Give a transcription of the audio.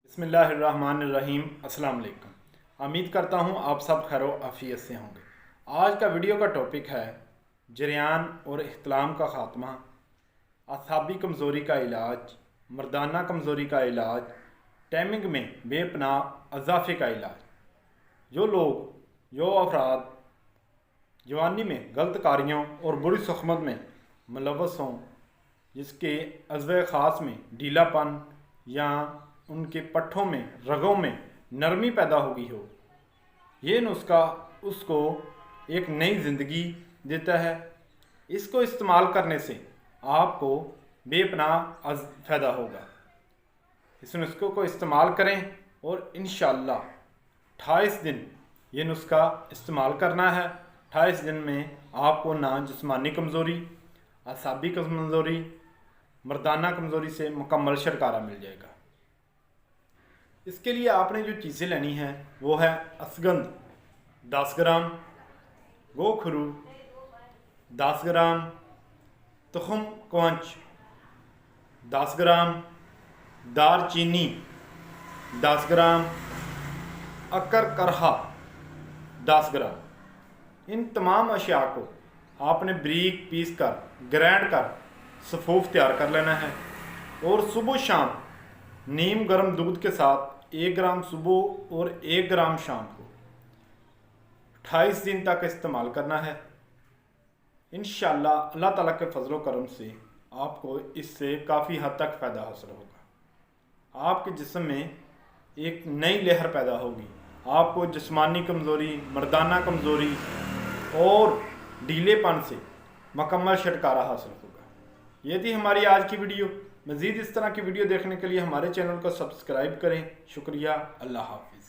बिस्मिल्लाहिर्रहमानिर्रहीम। अस्सलाम वालेकुम। उम्मीद करता हूँ आप सब खैर आफियत से होंगे। आज का वीडियो का टॉपिक है जरियान और इख्तिलाम का ख़ात्मा, असाबी कमज़ोरी का इलाज, मर्दाना कमज़ोरी का इलाज, टाइमिंग में बेपनाह अज़ाफ़े का इलाज। जो अफराद जवानी में गलत कारियों और बुरी सुखमत में मुलव्वस हों, जिसके अज़्वे ख़ास में ढीलापन या उनके पट्ठों में रगों में नरमी पैदा हो गई हो, ये नुस्खा उसको एक नई ज़िंदगी देता है। इसको इस्तेमाल करने से आपको बेपनाह फ़ायदा होगा। इस नुस्खे को इस्तेमाल करें और इंशाअल्लाह 28 दिन ये नुस्खा इस्तेमाल करना है। 28 दिन में आपको ना जिस्मानी कमज़ोरी, असाबी कमज़ोरी, मर्दाना कमज़ोरी से मुकम्मल छुटकारा मिल जाएगा। इसके लिए आपने जो चीज़ें लेनी हैं वो है असगंध 10 ग्राम, गोखरू 10 ग्राम, तुखम कवंच 10 ग्राम, दारचीनी 10 ग्राम, अकर करहा 10 ग्राम। इन तमाम अशिया को आपने बारीक पीस कर ग्राइंड कर सफ़ूफ तैयार कर लेना है और सुबह शाम नीम गर्म दूध के साथ 1 ग्राम सुबह और 1 ग्राम शाम को 28 दिन तक इस्तेमाल करना है। इंशाअल्लाह अल्लाह ताला के फजल व करम से आपको इससे काफ़ी हद तक फ़ायदा हासिल होगा। आपके जिस्म में एक नई लहर पैदा होगी। आपको जिस्मानी कमज़ोरी, मर्दाना कमज़ोरी और ढीलेपन से मुकम्मल छुटकारा हासिल होगा। ये थी हमारी आज की वीडियो। मज़ीद इस तरह की वीडियो देखने के लिए हमारे चैनल को सब्सक्राइब करें। शुक्रिया। अल्लाह हाफिज़।